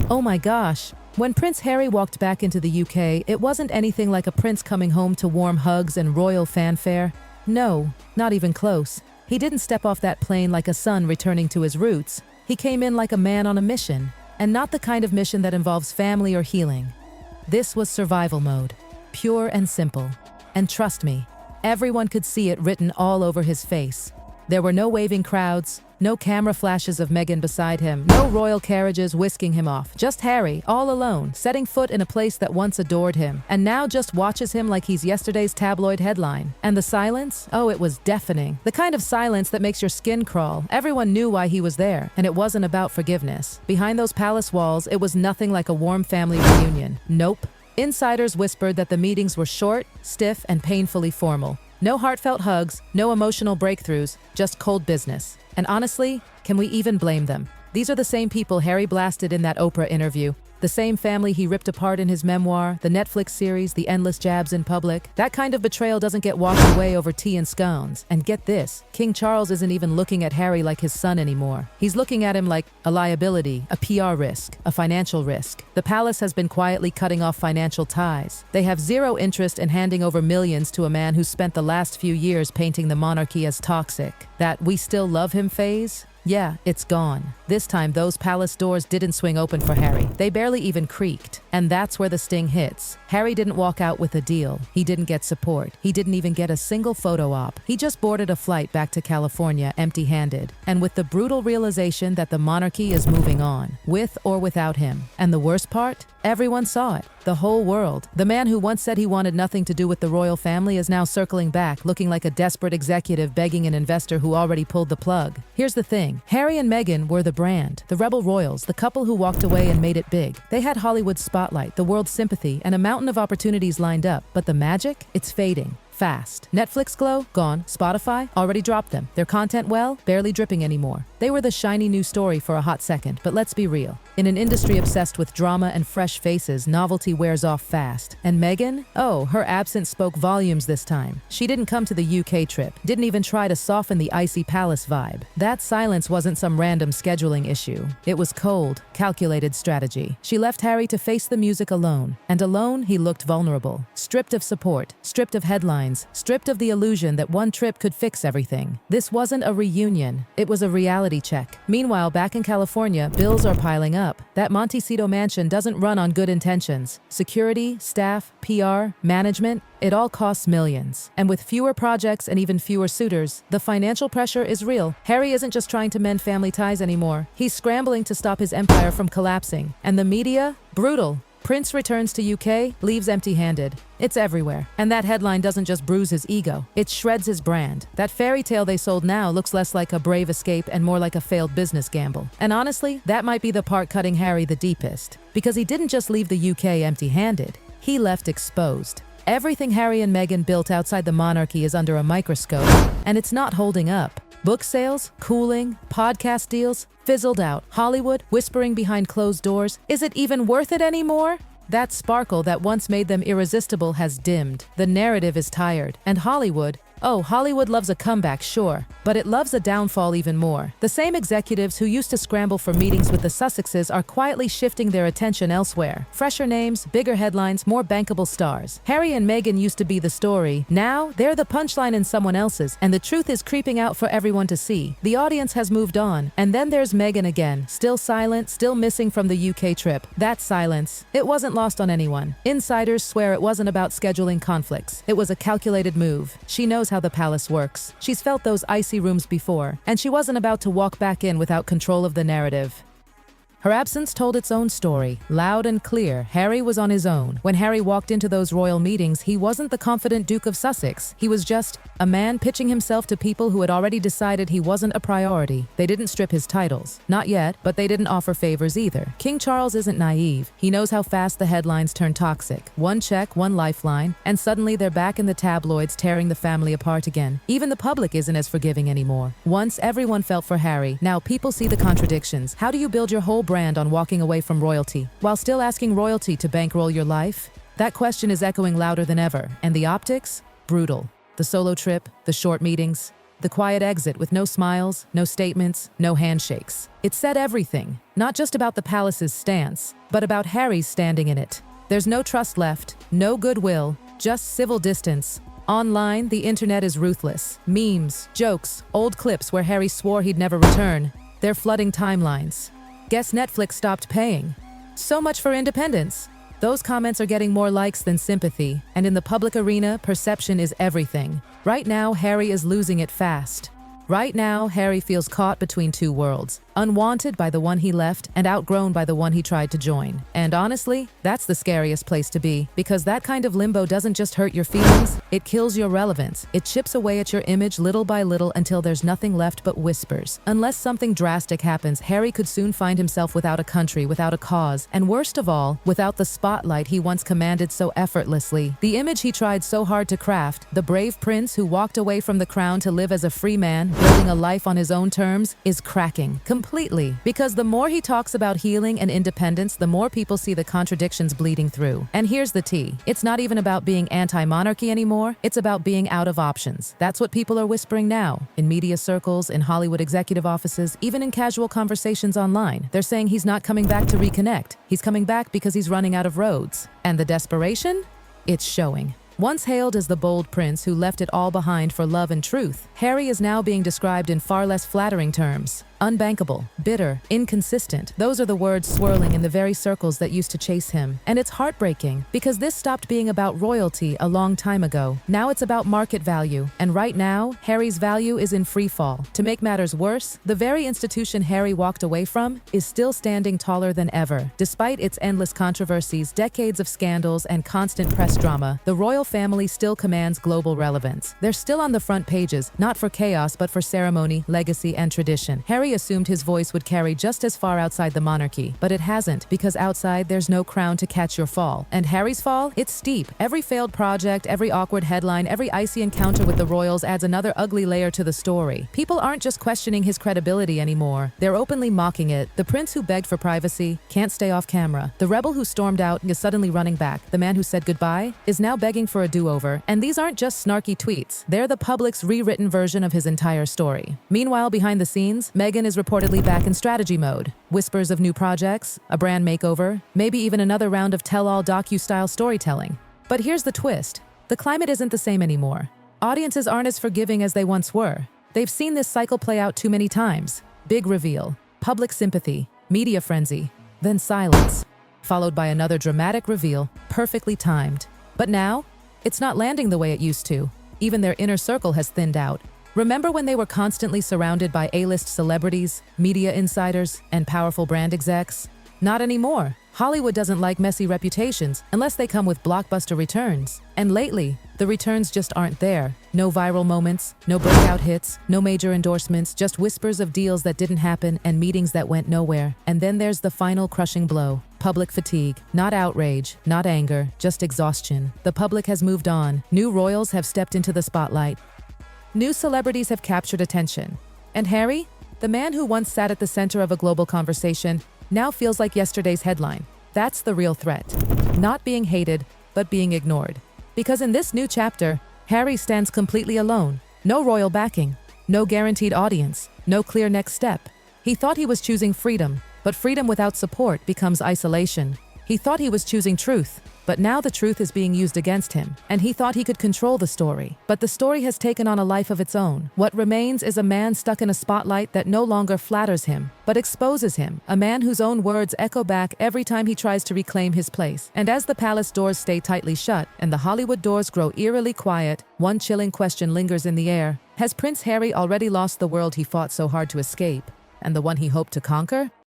Oh my gosh. When Prince Harry walked back into the UK, it wasn't anything like a prince coming home to warm hugs and royal fanfare. No, not even close. He didn't step off that plane like a son returning to his roots. He came in like a man on a mission, and not the kind of mission that involves family or healing. This was survival mode, pure and simple. And trust me, everyone could see it written all over his face. There were no waving crowds, no camera flashes of Meghan beside him, no royal carriages whisking him off. Just Harry, all alone, setting foot in a place that once adored him, and now just watches him like he's yesterday's tabloid headline. And the silence? Oh, it was deafening. The kind of silence that makes your skin crawl. Everyone knew why he was there, and it wasn't about forgiveness. Behind those palace walls, it was nothing like a warm family reunion. Nope. Insiders whispered that the meetings were short, stiff, and painfully formal. No heartfelt hugs, no emotional breakthroughs, just cold business. And honestly, can we even blame them? These are the same people Harry blasted in that Oprah interview. The same family he ripped apart in his memoir, the Netflix series, the endless jabs in public. That kind of betrayal doesn't get washed away over tea and scones. And get this, King Charles isn't even looking at Harry like his son anymore. He's looking at him like a liability, a PR risk, a financial risk. The palace has been quietly cutting off financial ties. They have zero interest in handing over millions to a man who spent the last few years painting the monarchy as toxic. That "we still love him" phase? Yeah, it's gone. This time, those palace doors didn't swing open for Harry. They barely even creaked. And that's where the sting hits. Harry didn't walk out with a deal. He didn't get support. He didn't even get a single photo op. He just boarded a flight back to California empty-handed. And with the brutal realization that the monarchy is moving on, with or without him. And the worst part? Everyone saw it. The whole world. The man who once said he wanted nothing to do with the royal family is now circling back, looking like a desperate executive begging an investor who already pulled the plug. Here's the thing. Harry and Meghan were the brand, the rebel royals, the couple who walked away and made it big. They had Hollywood's spotlight, the world's sympathy, and a mountain of opportunities lined up. But the magic? It's fading. Fast. Netflix glow? Gone. Spotify? Already dropped them. Their content, well, barely dripping anymore. They were the shiny new story for a hot second, but let's be real. In an industry obsessed with drama and fresh faces, novelty wears off fast. And Meghan? Oh, her absence spoke volumes this time. She didn't come to the UK trip, didn't even try to soften the icy palace vibe. That silence wasn't some random scheduling issue. It was cold, calculated strategy. She left Harry to face the music alone. And alone, he looked vulnerable. Stripped of support, stripped of headlines, stripped of the illusion that one trip could fix everything. This wasn't a reunion, it was a reality check. Meanwhile, back in California, bills are piling up. That Montecito mansion doesn't run on good intentions. Security, staff, PR, management, it all costs millions. And with fewer projects and even fewer suitors, the financial pressure is real. Harry isn't just trying to mend family ties anymore. He's scrambling to stop his empire from collapsing. And the media? Brutal. Prince returns to UK, leaves empty-handed. It's everywhere. And that headline doesn't just bruise his ego, it shreds his brand. That fairy tale they sold now looks less like a brave escape and more like a failed business gamble. And honestly, that might be the part cutting Harry the deepest. Because he didn't just leave the UK empty-handed, he left exposed. Everything Harry and Meghan built outside the monarchy is under a microscope, and it's not holding up. Book sales, cooling, podcast deals, fizzled out. Hollywood, whispering behind closed doors. Is it even worth it anymore? That sparkle that once made them irresistible has dimmed. The narrative is tired. And Hollywood? Oh, Hollywood loves a comeback, sure, but it loves a downfall even more. The same executives who used to scramble for meetings with the Sussexes are quietly shifting their attention elsewhere. Fresher names, bigger headlines, more bankable stars. Harry and Meghan used to be the story. Now, they're the punchline in someone else's, and the truth is creeping out for everyone to see. The audience has moved on. And then there's Meghan again, still silent, still missing from the UK trip. That silence, it wasn't lost on anyone. Insiders swear it wasn't about scheduling conflicts. It was a calculated move. She knows how the palace works. She's felt those icy rooms before, and she wasn't about to walk back in without control of the narrative. Her absence told its own story, loud and clear. Harry was on his own. When Harry walked into those royal meetings, he wasn't the confident Duke of Sussex. He was just a man pitching himself to people who had already decided he wasn't a priority. They didn't strip his titles. Not yet, but they didn't offer favors either. King Charles isn't naive. He knows how fast the headlines turn toxic. One check, one lifeline, and suddenly they're back in the tabloids tearing the family apart again. Even the public isn't as forgiving anymore. Once everyone felt for Harry, now people see the contradictions. How do you build your whole brand on walking away from royalty, while still asking royalty to bankroll your life? That question is echoing louder than ever, and the optics? Brutal. The solo trip, the short meetings, The quiet exit with no smiles, no statements, no handshakes. It said everything, not just about the palace's stance, but about Harry's standing in it. There's no trust left, no goodwill, just civil distance. Online, the internet is ruthless. Memes, jokes, old clips where Harry swore he'd never return. They're flooding timelines. Guess Netflix stopped paying. So much for independence. Those comments are getting more likes than sympathy, and in the public arena, perception is everything. Right now, Harry is losing it fast. Right now, Harry feels caught between two worlds, unwanted by the one he left and outgrown by the one he tried to join. And honestly, that's the scariest place to be, because that kind of limbo doesn't just hurt your feelings, it kills your relevance. It chips away at your image little by little until there's nothing left but whispers. Unless something drastic happens, Harry could soon find himself without a country, without a cause, and worst of all, without the spotlight he once commanded so effortlessly. The image he tried so hard to craft, the brave prince who walked away from the crown to live as a free man, building a life on his own terms, is cracking completely. Because the more he talks about healing and independence, the more people see the contradictions bleeding through. And here's the tea. It's not even about being anti-monarchy anymore, it's about being out of options. That's what people are whispering now. In media circles, in Hollywood executive offices, even in casual conversations online. They're saying he's not coming back to reconnect. He's coming back because he's running out of roads. And the desperation? It's showing. Once hailed as the bold prince who left it all behind for love and truth, Harry is now being described in far less flattering terms. Unbankable, bitter, inconsistent. Those are the words swirling in the very circles that used to chase him. And it's heartbreaking, because this stopped being about royalty a long time ago. Now it's about market value. And right now, Harry's value is in free fall. To make matters worse, the very institution Harry walked away from is still standing taller than ever. Despite its endless controversies, decades of scandals, and constant press drama, the royal family still commands global relevance. They're still on the front pages, not for chaos but for ceremony, legacy, and tradition. Harry assumed his voice would carry just as far outside the monarchy, but it hasn't, because outside there's no crown to catch your fall. And Harry's fall? It's steep. Every failed project, every awkward headline, every icy encounter with the royals adds another ugly layer to the story. People aren't just questioning his credibility anymore, they're openly mocking it. The prince who begged for privacy can't stay off camera. The rebel who stormed out is suddenly running back. The man who said goodbye is now begging for a do-over. And these aren't just snarky tweets, they're the public's rewritten version of his entire story. Meanwhile, behind the scenes, Meghan is reportedly back in strategy mode. Whispers of new projects, a brand makeover, maybe even another round of tell-all docu-style storytelling. But here's the twist. The climate isn't the same anymore. Audiences aren't as forgiving as they once were. They've seen this cycle play out too many times. Big reveal, public sympathy, media frenzy, then silence, followed by another dramatic reveal, perfectly timed. But now, it's not landing the way it used to. Even their inner circle has thinned out. Remember when they were constantly surrounded by A-list celebrities, media insiders, and powerful brand execs? Not anymore. Hollywood doesn't like messy reputations unless they come with blockbuster returns. And lately, the returns just aren't there. No viral moments, no breakout hits, no major endorsements, just whispers of deals that didn't happen and meetings that went nowhere. And then there's the final crushing blow. Public fatigue. Not outrage, not anger, just exhaustion. The public has moved on. New royals have stepped into the spotlight. New celebrities have captured attention. And Harry, the man who once sat at the center of a global conversation, now feels like yesterday's headline. That's the real threat. Not being hated, but being ignored. Because in this new chapter, Harry stands completely alone. No royal backing, no guaranteed audience, no clear next step. He thought he was choosing freedom, but freedom without support becomes isolation. He thought he was choosing truth, but now the truth is being used against him, and he thought he could control the story. But the story has taken on a life of its own. What remains is a man stuck in a spotlight that no longer flatters him, but exposes him, a man whose own words echo back every time he tries to reclaim his place. And as the palace doors stay tightly shut, and the Hollywood doors grow eerily quiet, one chilling question lingers in the air. Has Prince Harry already lost the world he fought so hard to escape, and the one he hoped to conquer?